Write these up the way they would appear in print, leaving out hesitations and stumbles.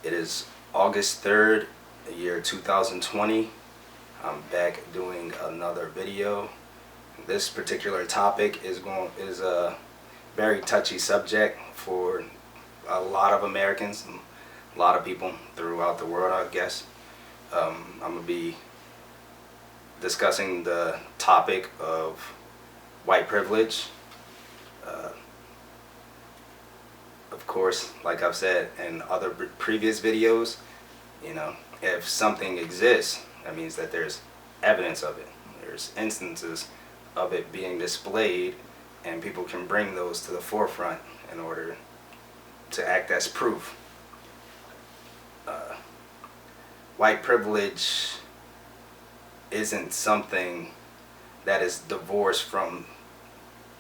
It is August 3rd, the year 2020. I'm back doing another video. This particular topic is a very touchy subject for a lot of Americans and a lot of people throughout the world, I guess. I'm going to be discussing the topic of white privilege. Of course, like I've said in other previous videos, if something exists, that means that there's evidence of it. There's instances of it being displayed, and people can bring those to the forefront in order to act as proof. White privilege isn't something that is divorced from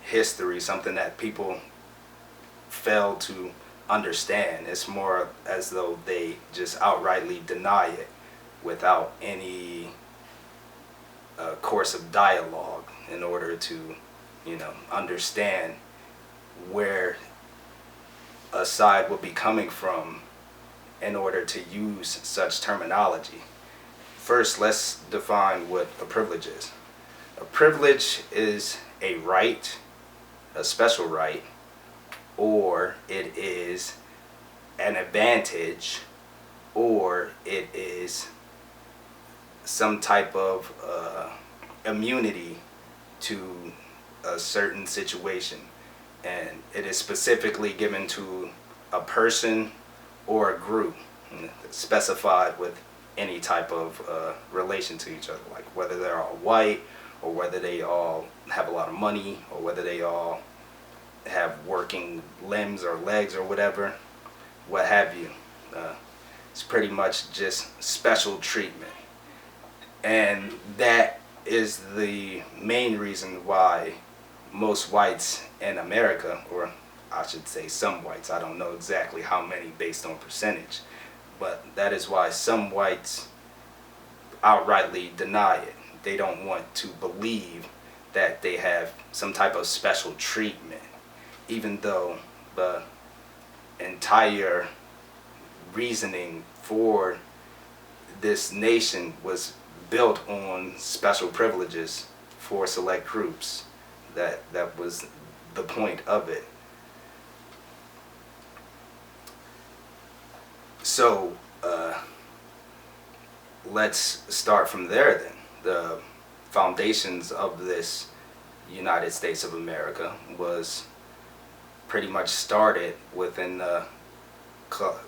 history, something that people fail to understand. It's more as though they just outrightly deny it without any course of dialogue in order to understand where a side will be coming from in order to use such terminology. First, let's define what a privilege is. A privilege is a right, a special right, or it is an advantage, or it is some type of immunity to a certain situation, and it is specifically given to a person or a group, specified with any type of relation to each other, like whether they're all white, or whether they all have a lot of money, or whether they all have working limbs or legs or whatever, what have you. It's pretty much just special treatment. And that is the main reason why most whites in America, or I should say some whites, I don't know exactly how many based on percentage, but that is why some whites outrightly deny it. They don't want to believe that they have some type of special treatment, even though the entire reasoning for this nation was built on special privileges for select groups. That was the point of it. So let's start from there then. The foundations of this United States of America was pretty much started within the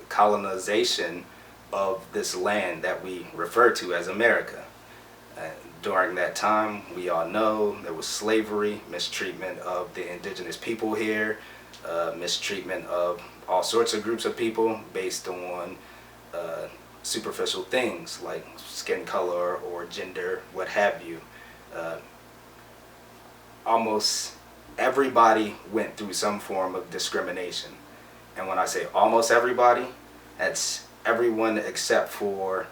colonization of this land that we refer to as America. During that time, we all know there was slavery, mistreatment of the indigenous people here, mistreatment of all sorts of groups of people based on superficial things like skin color or gender, what have you. Almost everybody went through some form of discrimination. And when I say almost everybody, that's everyone except for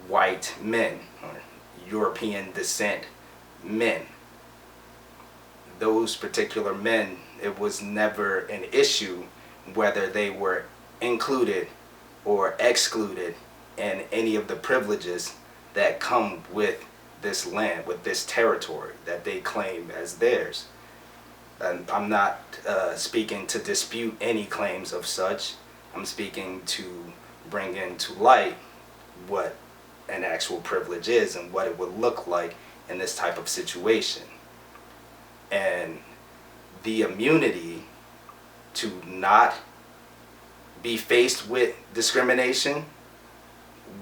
white men, or European descent men. Those particular men, it was never an issue whether they were included or excluded in any of the privileges that come with this land, with this territory that they claim as theirs. And I'm not speaking to dispute any claims of such. I'm speaking to bring into light what an actual privilege is and what it would look like in this type of situation. And the immunity to not be faced with discrimination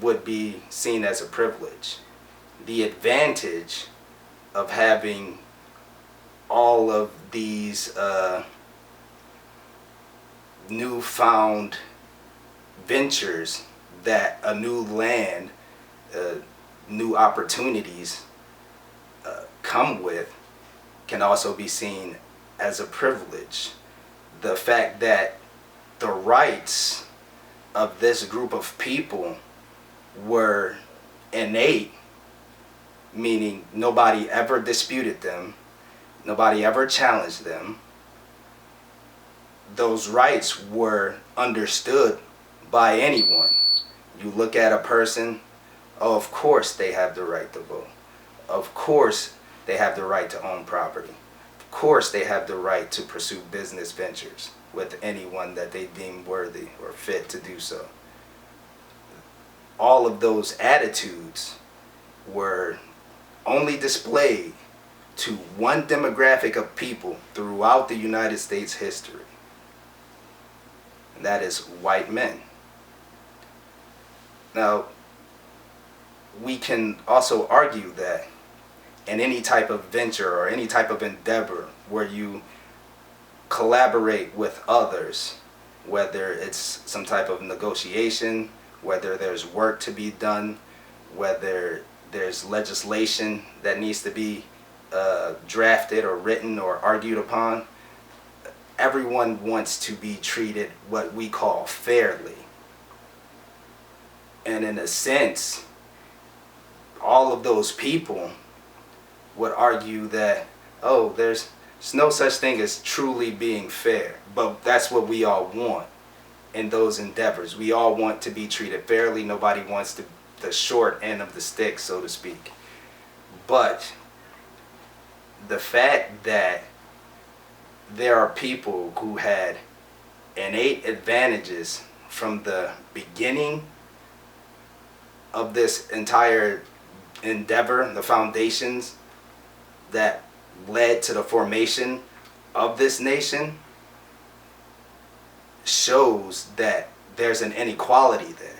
would be seen as a privilege. The advantage of having all of these newfound ventures, that a new land, new opportunities come with, can also be seen as a privilege. The fact that the rights of this group of people were innate, meaning nobody ever disputed them, nobody ever challenged them. Those rights were understood by anyone. You look at a person, oh, of course they have the right to vote. Of course they have the right to own property. Of course they have the right to pursue business ventures with anyone that they deem worthy or fit to do so. All of those attitudes were only displayed to one demographic of people throughout the United States history, and that is white men. Now, we can also argue that in any type of venture or any type of endeavor where you collaborate with others, whether it's some type of negotiation, whether there's work to be done, whether there's legislation that needs to be drafted or written or argued upon, everyone wants to be treated what we call fairly. And in a sense, all of those people would argue that, oh, there's no such thing as truly being fair. But that's what we all want in those endeavors. We all want to be treated fairly. Nobody wants the short end of the stick, so to speak. But the fact that there are people who had innate advantages from the beginning of this entire endeavor, the foundations that led to the formation of this nation, shows that there's an inequality there.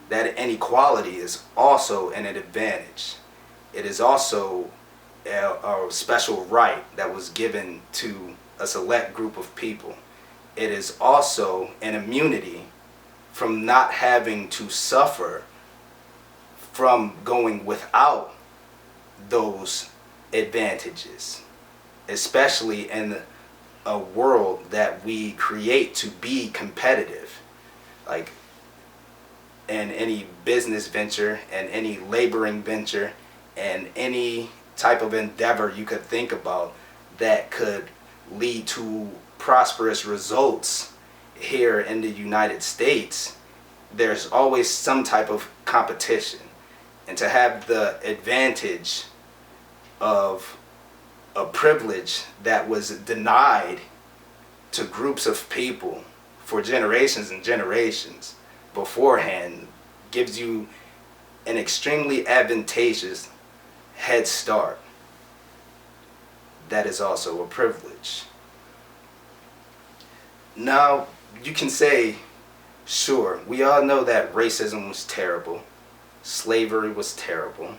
That inequality is also an advantage. It is also a special right that was given to a select group of people. It is also an immunity from not having to suffer from going without those advantages, especially in a world that we create to be competitive. Like in any business venture and any laboring venture and any type of endeavor you could think about that could lead to prosperous results here in the United States, there's always some type of competition. And to have the advantage of a privilege that was denied to groups of people for generations and generations beforehand gives you an extremely advantageous head start. That is also a privilege. Now, you can say, sure, we all know that racism was terrible, slavery was terrible,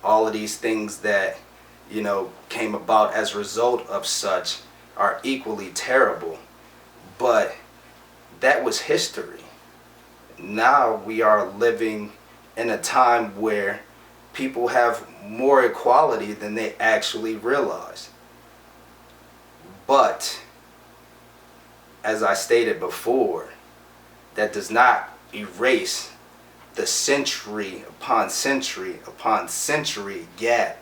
all of these things that, came about as a result of such are equally terrible, but that was history. Now we are living in a time where people have more equality than they actually realize. But, as I stated before, that does not erase the century upon century upon century gap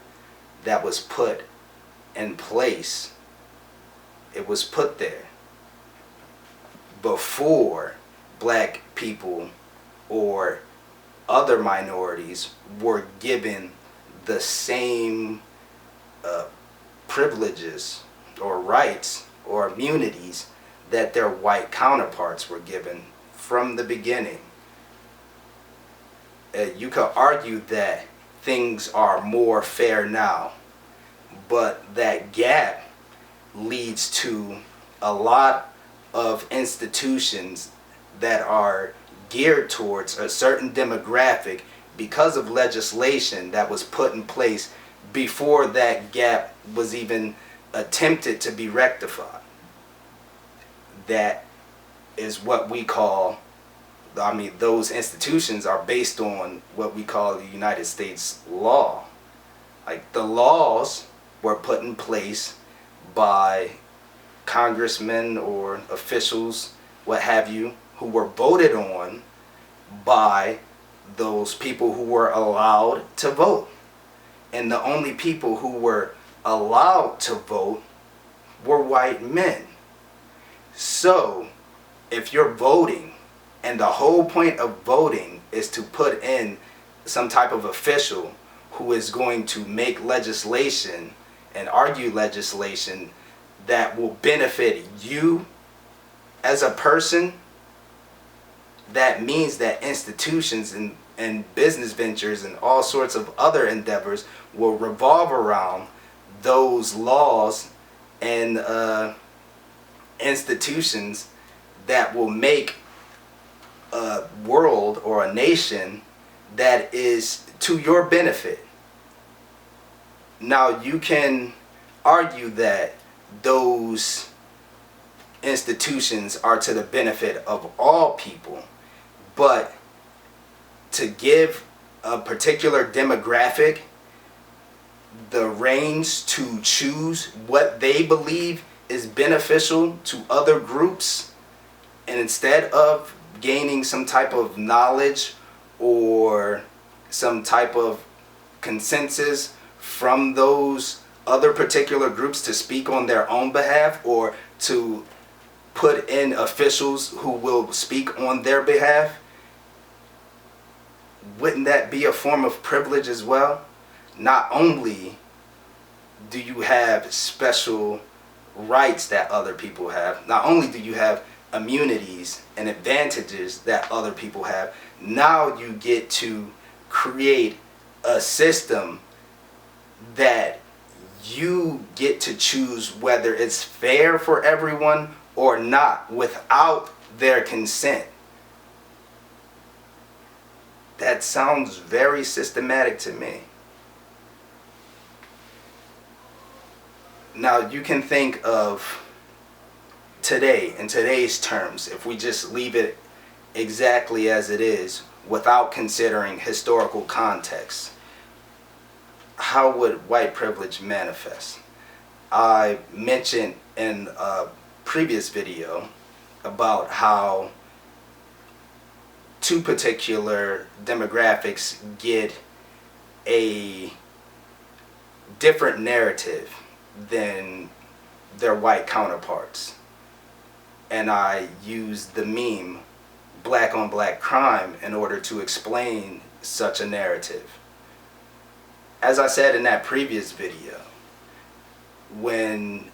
that was put in place. It was put there before black people or other minorities were given the same privileges or rights or immunities that their white counterparts were given from the beginning. You could argue that things are more fair now, but that gap leads to a lot of institutions that are geared towards a certain demographic because of legislation that was put in place before that gap was even attempted to be rectified. That is what we call, those institutions are based on what we call the United States law. Like, the laws were put in place by congressmen or officials, what have you, who were voted on by those people who were allowed to vote. And the only people who were allowed to vote were white men. So, if you're voting And the whole point of voting is to put in some type of official who is going to make legislation and argue legislation that will benefit you as a person. That means that institutions and business ventures and all sorts of other endeavors will revolve around those laws and institutions that will make a world or a nation that is to your benefit. Now, you can argue that those institutions are to the benefit of all people, but to give a particular demographic the reins to choose what they believe is beneficial to other groups, and instead of gaining some type of knowledge or some type of consensus from those other particular groups to speak on their own behalf, or to put in officials who will speak on their behalf, wouldn't that be a form of privilege as well? Not only do you have special rights that other people have, not only do you have immunities and advantages that other people have, now you get to create a system that you get to choose whether it's fair for everyone or not without their consent. That sounds very systematic to me. Now, you can think of today, in today's terms, if we just leave it exactly as it is without considering historical context. How would white privilege manifest? I mentioned in a previous video about how two particular demographics get a different narrative than their white counterparts. And I used the meme black on black crime in order to explain such a narrative. As I said in that previous video, when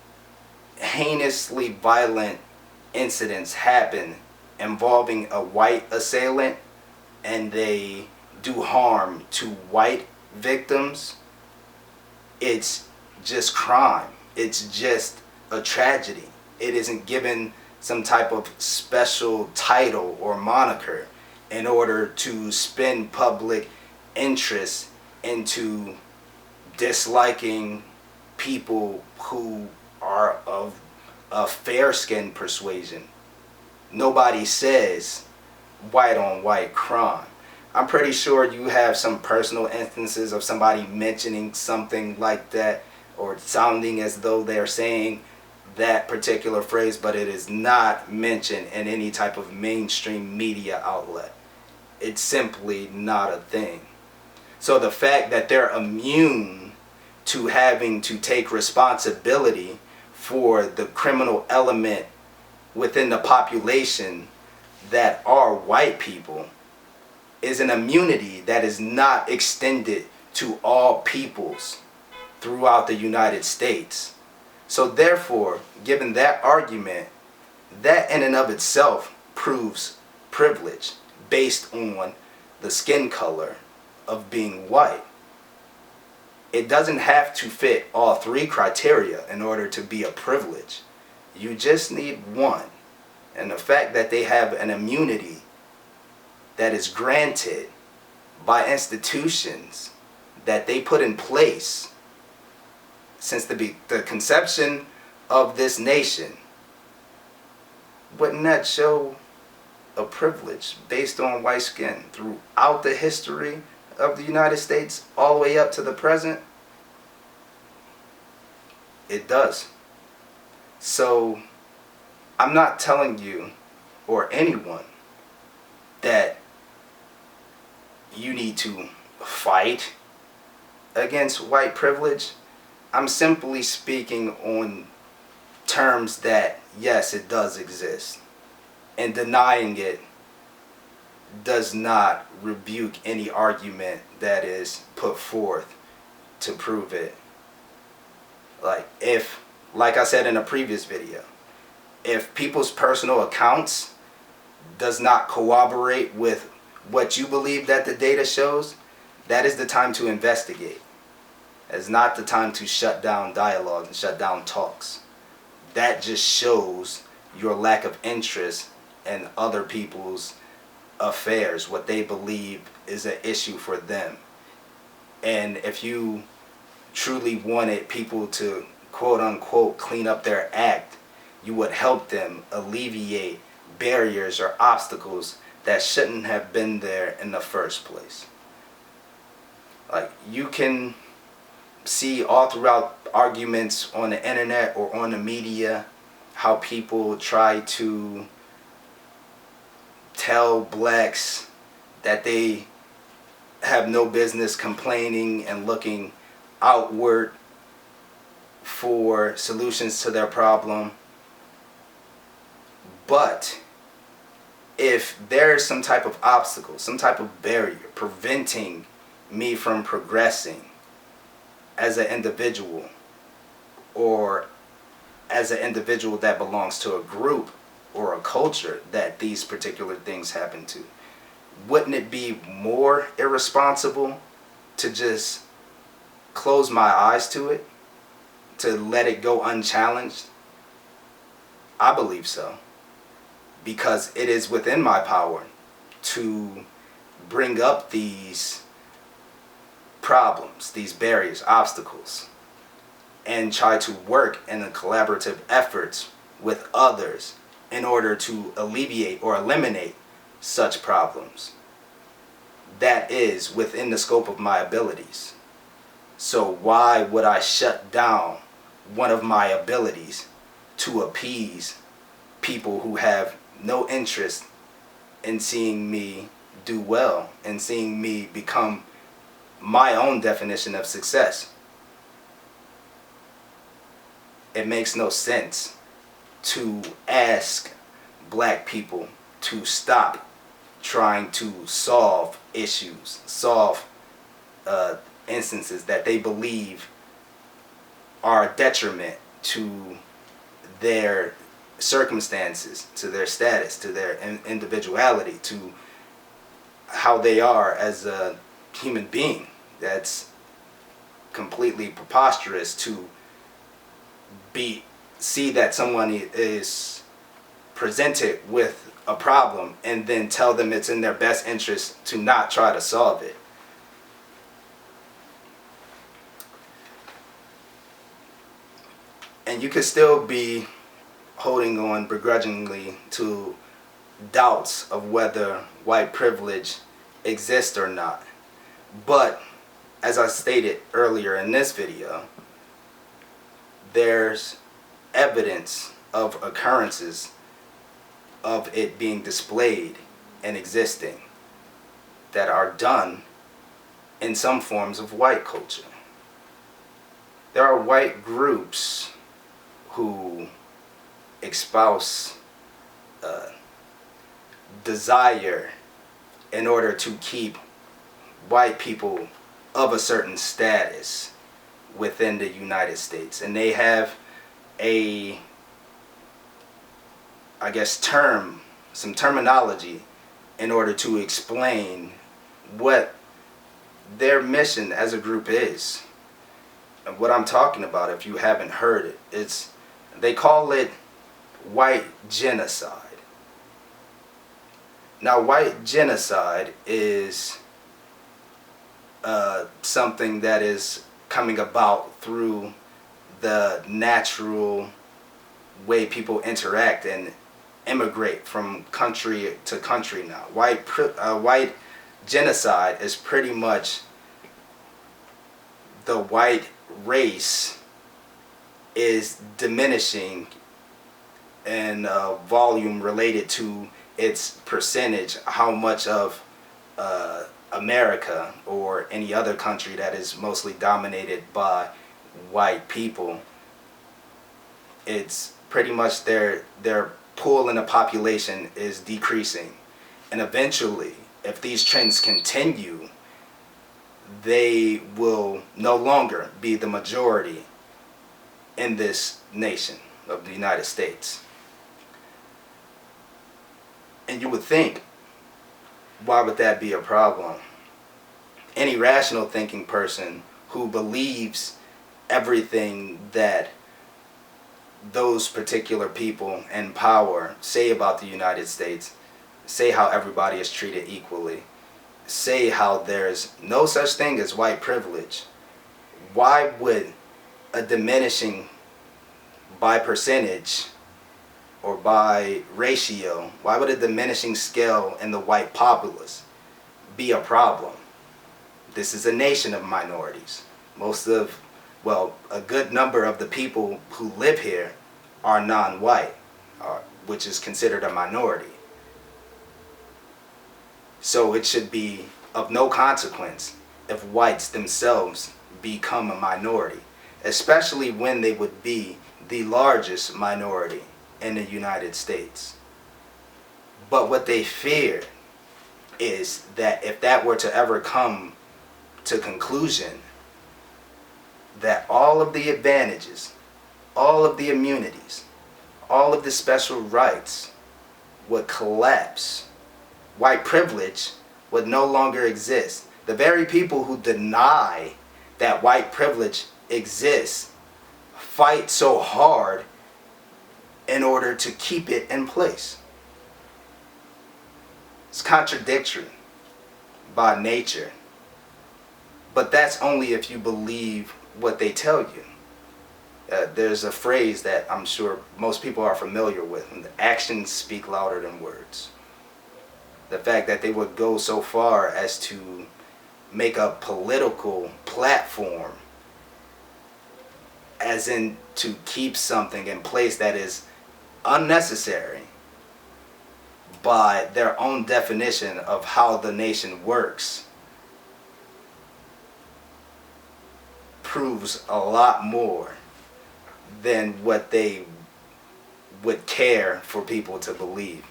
heinously violent incidents happen involving a white assailant and they do harm to white victims, it's just crime. It's just a tragedy. It isn't given some type of special title or moniker in order to spin public interest into disliking people who are of a fair-skinned persuasion. Nobody says white on white crime. I'm pretty sure you have some personal instances of somebody mentioning something like that or sounding as though they're saying that particular phrase, but it is not mentioned in any type of mainstream media outlet. It's simply not a thing. So the fact that they're immune to having to take responsibility for the criminal element within the population that are white people is an immunity that is not extended to all peoples throughout the United States. So therefore, given that argument, that in and of itself proves privilege based on the skin color of being white. It doesn't have to fit all three criteria in order to be a privilege. You just need one. And the fact that they have an immunity that is granted by institutions that they put in place since the conception of this nation, wouldn't that show a privilege based on white skin throughout the history of the United States all the way up to the present? It does. So I'm not telling you or anyone that you need to fight against white privilege. I'm simply speaking on terms that, yes, it does exist, and denying it does not rebuke any argument that is put forth to prove it. Like I said in a previous video, if people's personal accounts does not corroborate with what you believe that the data shows, that is the time to investigate. It's not the time to shut down dialogue and shut down talks. That just shows your lack of interest in other people's affairs, what they believe is an issue for them. And if you truly wanted people to quote unquote clean up their act, you would help them alleviate barriers or obstacles that shouldn't have been there in the first place. Like, you can see all throughout arguments on the internet or on the media how people try to tell blacks that they have no business complaining and looking outward for solutions to their problem. But if there's some type of obstacle, some type of barrier preventing me from progressing as an individual, or as an individual that belongs to a group or a culture that these particular things happen to, wouldn't it be more irresponsible to just close my eyes to it, to let it go unchallenged? I believe so, because it is within my power to bring up these problems, these barriers, obstacles, and try to work in a collaborative efforts with others in order to alleviate or eliminate such problems. That is within the scope of my abilities. So why would I shut down one of my abilities to appease people who have no interest in seeing me do well and seeing me become my own definition of success? It makes no sense to ask black people to stop trying to solve issues, solve instances that they believe are a detriment to their circumstances, to their status, to their individuality, to how they are as a human being. That's completely preposterous to see that someone is presented with a problem and then tell them it's in their best interest to not try to solve it. And you could still be holding on begrudgingly to doubts of whether white privilege exists or not. But as I stated earlier in this video, there's evidence of occurrences of it being displayed and existing that are done in some forms of white culture. There are white groups who espouse desire in order to keep white people of a certain status within the United States. And they have a, I guess, some terminology in order to explain what their mission as a group is. And what I'm talking about, if you haven't heard it, they call it white genocide. Now, white genocide is something that is coming about through the natural way people interact and immigrate from country to country now. White genocide is pretty much the white race is diminishing in volume related to its percentage, how much of America or any other country that is mostly dominated by white people, it's pretty much their pool in the population is decreasing, And eventually, if these trends continue, they will no longer be the majority in this nation of the United States. And you would think, why would that be a problem? Any rational thinking person who believes everything that those particular people in power say about the United States, say how everybody is treated equally, say how there's no such thing as white privilege, why would a diminishing by percentage or by ratio, why would a diminishing scale in the white populace be a problem? This is a nation of minorities. A good number of the people who live here are non-white, which is considered a minority. So it should be of no consequence if whites themselves become a minority, especially when they would be the largest minority in the United States. But what they fear is that if that were to ever come to conclusion, that all of the advantages, all of the immunities, all of the special rights would collapse. White privilege would no longer exist. The very people who deny that white privilege exists fight so hard in order to keep it in place. It's contradictory by nature. But that's only if you believe what they tell you. There's a phrase that I'm sure most people are familiar with, and actions speak louder than words. The fact that they would go so far as to make a political platform, as in to keep something in place that is unnecessary by their own definition of how the nation works, proves a lot more than what they would care for people to believe.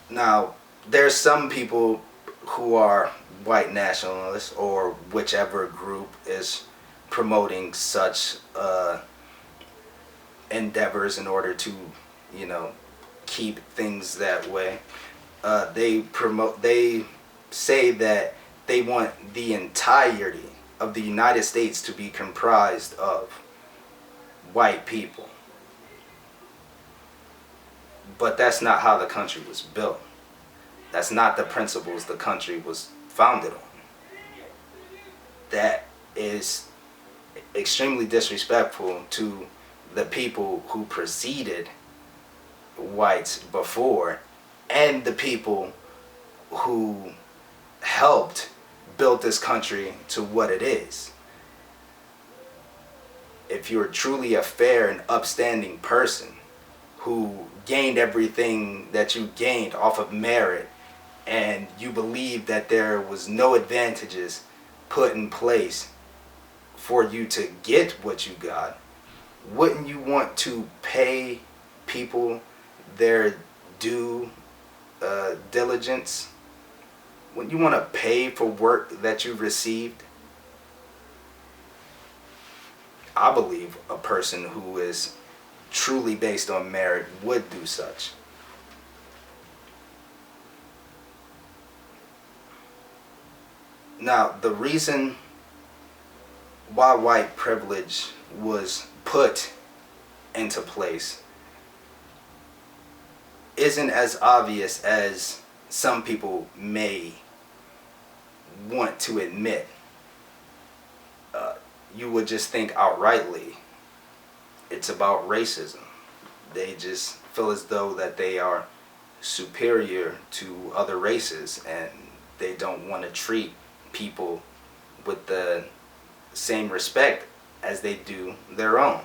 Now, there's some people who are white nationalists, or whichever group is promoting such endeavors in order to, keep things that way. They say that they want the entirety of the United States to be comprised of white people. But that's not how the country was built. That's not the principles the country was founded on. That is extremely disrespectful to the people who preceded whites before, and the people who helped build this country to what it is. If you're truly a fair and upstanding person who gained everything that you gained off of merit, and you believe that there was no advantages put in place for you to get what you got, wouldn't you want to pay people their due diligence? Wouldn't you want to pay for work that you received? I believe a person who is truly based on merit would do such. Now, the reason why white privilege was put into place isn't as obvious as some people may want to admit. You would just think outrightly it's about racism. They just feel as though that they are superior to other races, and they don't want to treat people with the same respect as they do their own.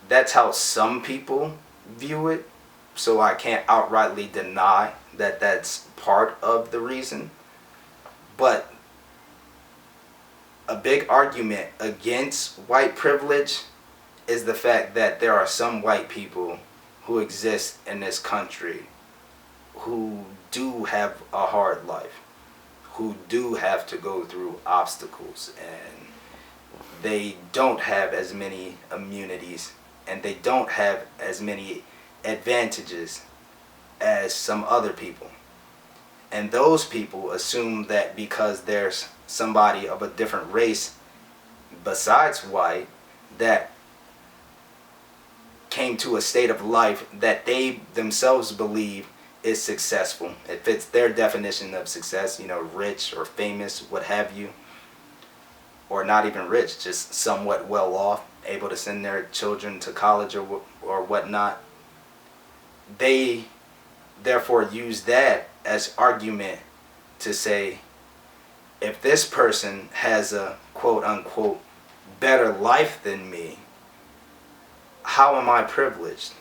That's how some people view it, so I can't outrightly deny that that's part of the reason. But a big argument against white privilege is the fact that there are some white people who exist in this country who do have a hard life, who do have to go through obstacles, and they don't have as many immunities, and they don't have as many advantages as some other people. And those people assume that because there's somebody of a different race besides white that came to a state of life that they themselves believe is successful. It fits their definition of success, rich or famous, what have you. Or not even rich, just somewhat well off, able to send their children to college or whatnot. They therefore use that as argument to say, if this person has a quote unquote better life than me, how am I privileged?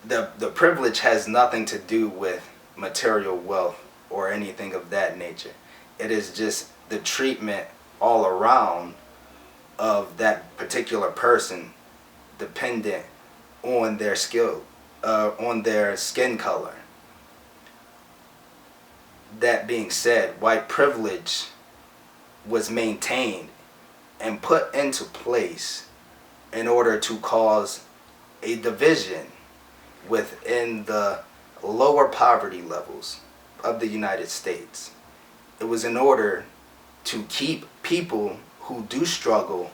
The privilege has nothing to do with material wealth or anything of that nature. It is just the treatment all around of that particular person dependent on their skill, on their skin color. That being said, white privilege was maintained and put into place in order to cause a division within the lower poverty levels of the United States. It was in order to keep people who do struggle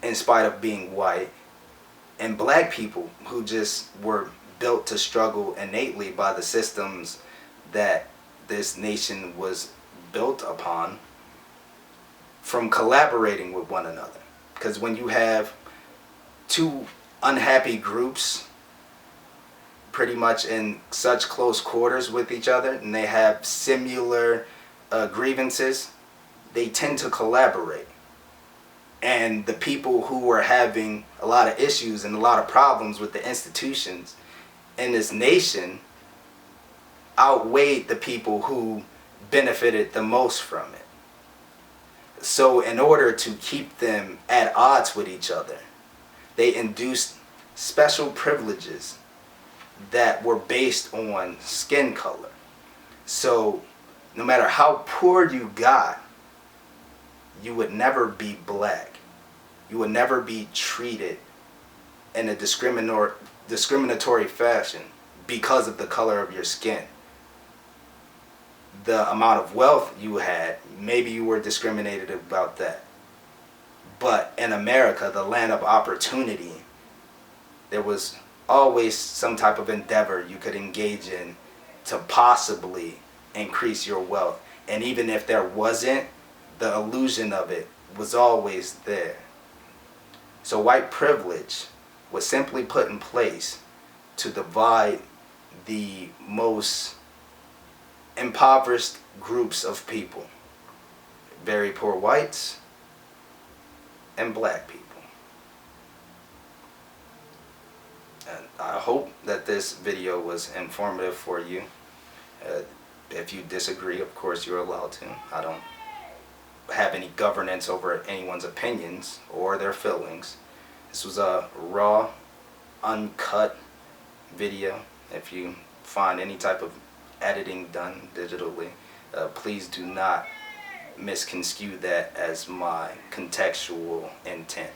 in spite of being white, and black people who just were built to struggle innately by the systems that this nation was built upon, from collaborating with one another. Because when you have two unhappy groups pretty much in such close quarters with each other, and they have similar grievances, they tend to collaborate. And the people who were having a lot of issues and a lot of problems with the institutions in this nation outweighed the people who benefited the most from it. So in order to keep them at odds with each other, they induced special privileges that were based on skin color. So no matter how poor you got, you would never be black. You would never be treated in a discriminatory fashion because of the color of your skin. The amount of wealth you had, maybe you were discriminated about that. But in America, the land of opportunity, there was always some type of endeavor you could engage in to possibly increase your wealth. And even if there wasn't, the illusion of it was always there. So white privilege was simply put in place to divide the most impoverished groups of people. Very poor whites and black people. And I hope that this video was informative for you. If you disagree, of course you're allowed to. I don't have any governance over anyone's opinions or their feelings. This was a raw, uncut video. If you find any type of editing done digitally, please do not misconstrue that as my contextual intent.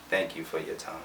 Thank you for your time.